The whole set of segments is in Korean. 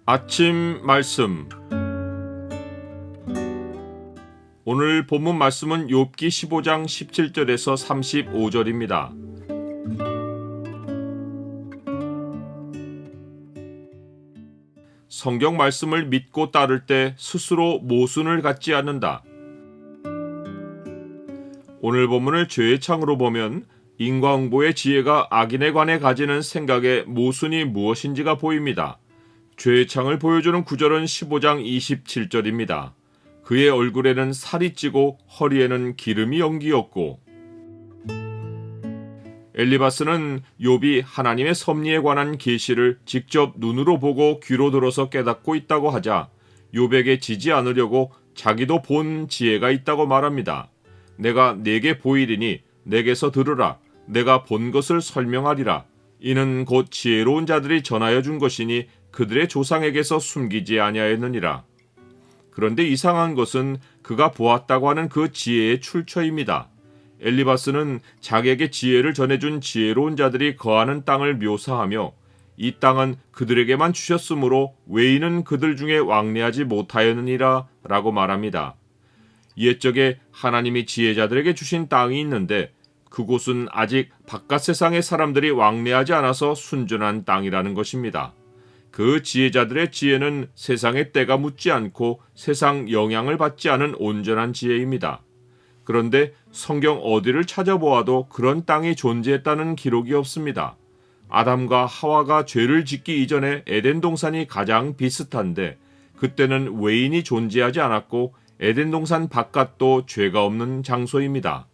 아침 말씀. 오늘 본문 말씀은 욥기 15장 17절에서 35절입니다. 성경 말씀을 믿고 따를 때 스스로 모순을 갖지 않는다. 오늘 본문을 죄의 창으로 보면 인과응보의 지혜가 악인에 관해 가지는 생각의 모순이 무엇인지가 보입니다. 죄의 창을 보여주는 구절은 15장 27절입니다. 그의 얼굴에는 살이 찌고 허리에는 기름이 엉기었고. 엘리바스는 욥이 하나님의 섭리에 관한 계시를 직접 눈으로 보고 귀로 들어서 깨닫고 있다고 하자 욥에게 지지 않으려고 자기도 본 지혜가 있다고 말합니다. 내가 네게 보이리니 내게서 들으라. 내가 본 것을 설명하리라. 이는 곧 지혜로운 자들이 전하여 준 것이니 그들의 조상에게서 숨기지 아니하였느니라. 그런데 이상한 것은 그가 보았다고 하는 그 지혜의 출처입니다. 엘리바스는 자기에게 지혜를 전해준 지혜로운 자들이 거하는 땅을 묘사하며 이 땅은 그들에게만 주셨으므로 외인은 그들 중에 왕래하지 못하였느니라 라고 말합니다. 옛적에 하나님이 지혜자들에게 주신 땅이 있는데 그곳은 아직 바깥 세상의 사람들이 왕래하지 않아서 순전한 땅이라는 것입니다. 그 지혜자들의 지혜는 세상의 때가 묻지 않고 세상 영향을 받지 않은 온전한 지혜입니다. 그런데 성경 어디를 찾아보아도 그런 땅이 존재했다는 기록이 없습니다. 아담과 하와가 죄를 짓기 이전에 에덴 동산이 가장 비슷한데 그때는 외인이 존재하지 않았고 에덴 동산 바깥도 죄가 없는 장소입니다.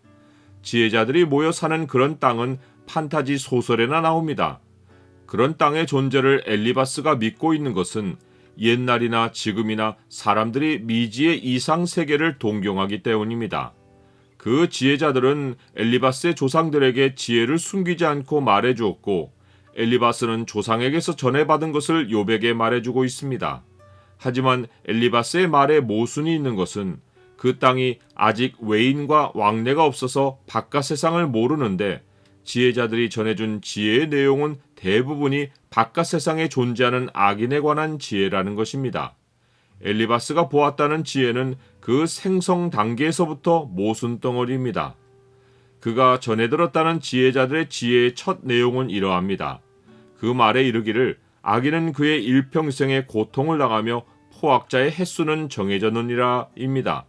지혜자들이 모여 사는 그런 땅은 판타지 소설에나 나옵니다. 그런 땅의 존재를 엘리바스가 믿고 있는 것은 옛날이나 지금이나 사람들이 미지의 이상 세계를 동경하기 때문입니다. 그 지혜자들은 엘리바스의 조상들에게 지혜를 숨기지 않고 말해주었고 엘리바스는 조상에게서 전해받은 것을 욥에게 말해주고 있습니다. 하지만 엘리바스의 말에 모순이 있는 것은 그 땅이 아직 외인과 왕래가 없어서 바깥 세상을 모르는데 지혜자들이 전해준 지혜의 내용은 대부분이 바깥 세상에 존재하는 악인에 관한 지혜라는 것입니다. 엘리바스가 보았다는 지혜는 그 생성 단계에서부터 모순 덩어리입니다. 그가 전해 들었다는 지혜자들의 지혜의 첫 내용은 이러합니다. 그 말에 이르기를 악인은 그의 일평생의 고통을 당하며 포악자의 횟수는 정해졌느니라 입니다.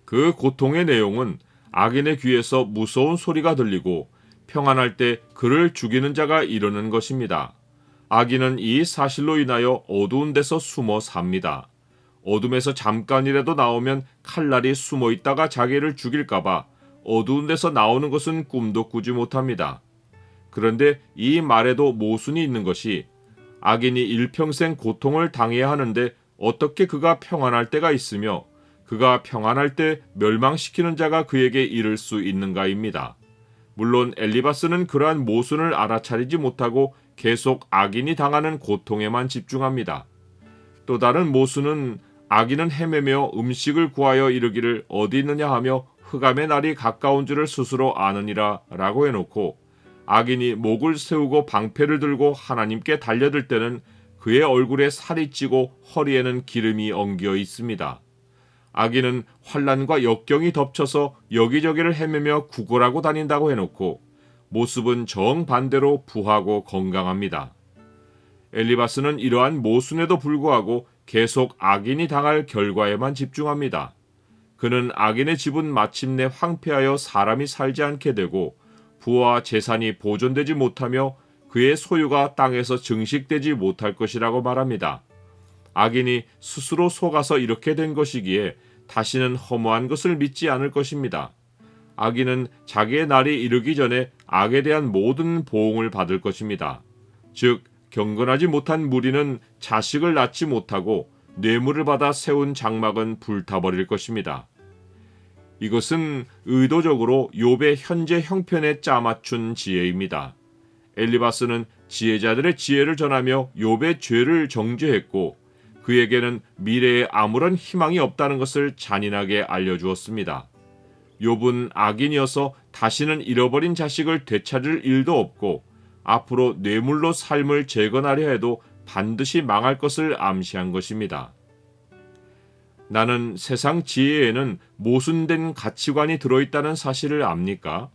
그 고통의 내용은 악인의 귀에서 무서운 소리가 들리고 평안할 때 그를 죽이는 자가 이르는 것입니다. 악인은 이 사실로 인하여 어두운 데서 숨어 삽니다. 어둠에서 잠깐이라도 나오면 칼날이 숨어 있다가 자기를 죽일까봐 어두운 데서 나오는 것은 꿈도 꾸지 못합니다. 그런데 이 말에도 모순이 있는 것이 악인이 일평생 고통을 당해야 하는데 어떻게 그가 평안할 때가 있으며 그가 평안할 때 멸망시키는 자가 그에게 이를 수 있는가입니다. 물론 엘리바스는 그러한 모순을 알아차리지 못하고 계속 악인이 당하는 고통에만 집중합니다. 또 다른 모순은 악인은 헤매며 음식을 구하여 이르기를 어디 있느냐 하며 흑암의 날이 가까운 줄을 스스로 아느니라 라고 해놓고 악인이 목을 세우고 방패를 들고 하나님께 달려들 때는 그의 얼굴에 살이 찌고 허리에는 기름이 엉겨 있습니다. 악인은 환난과 역경이 덮쳐서 여기저기를 헤매며 구걸하고 다닌다고 해놓고 모습은 정반대로 부하고 건강합니다. 엘리바스는 이러한 모순에도 불구하고 계속 악인이 당할 결과에만 집중합니다. 그는 악인의 집은 마침내 황폐하여 사람이 살지 않게 되고 부와 재산이 보존되지 못하며 그의 소유가 땅에서 증식되지 못할 것이라고 말합니다. 악인이 스스로 속아서 이렇게 된 것이기에 다시는 허무한 것을 믿지 않을 것입니다. 악인은 자기의 날이 이르기 전에 악에 대한 모든 보응을 받을 것입니다. 즉 경건하지 못한 무리는 자식을 낳지 못하고 뇌물을 받아 세운 장막은 불타버릴 것입니다. 이것은 의도적으로 욥의 현재 형편에 짜맞춘 지혜입니다. 엘리바스는 지혜자들의 지혜를 전하며 욥의 죄를 정죄했고 그에게는 미래에 아무런 희망이 없다는 것을 잔인하게 알려주었습니다. 욥은 악인이어서 다시는 잃어버린 자식을 되찾을 일도 없고 앞으로 뇌물로 삶을 재건하려 해도 반드시 망할 것을 암시한 것입니다. 나는 세상 지혜에는 모순된 가치관이 들어있다는 사실을 압니까?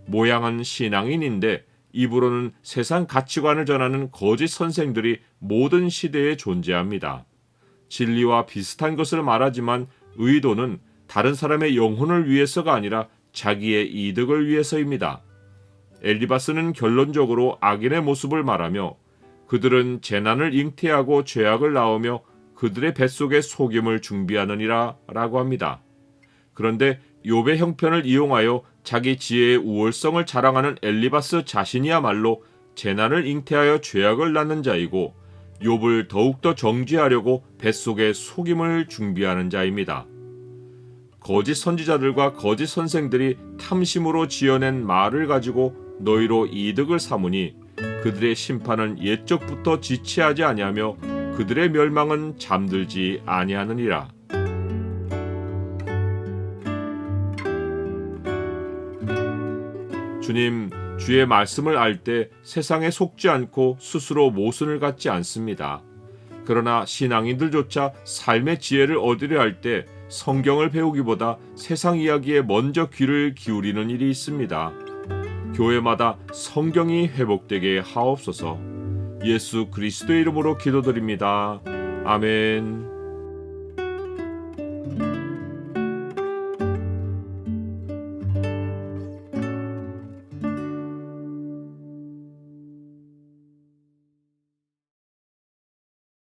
모양은 신앙인인데 입으로는 세상 가치관을 전하는 거짓 선생들이 모든 시대에 존재합니다. 진리와 비슷한 것을 말하지만 의도는 다른 사람의 영혼을 위해서가 아니라 자기의 이득을 위해서입니다. 엘리바스는 결론적으로 악인의 모습을 말하며 그들은 재난을 잉태하고 죄악을 낳으며 그들의 뱃속에 속임을 준비하느니라 라고 합니다. 그런데 욥의 형편을 이용하여 자기 지혜의 우월성을 자랑하는 엘리바스 자신이야말로 재난을 잉태하여 죄악을 낳는 자이고 욥을 더욱더 정죄하려고 뱃속에 속임을 준비하는 자입니다. 거짓 선지자들과 거짓 선생들이 탐심으로 지어낸 말을 가지고 너희로 이득을 삼으니 그들의 심판은 옛적부터 지체하지 아니하며 그들의 멸망은 잠들지 아니하느니라. 주님, 주의 말씀을 알 때 세상에 속지 않고 스스로 모순을 갖지 않습니다. 그러나 신앙인들조차 삶의 지혜를 얻으려 할 때 성경을 배우기보다 세상 이야기에 먼저 귀를 기울이는 일이 있습니다. 교회마다 성경이 회복되게 하옵소서. 예수 그리스도의 이름으로 기도드립니다. 아멘.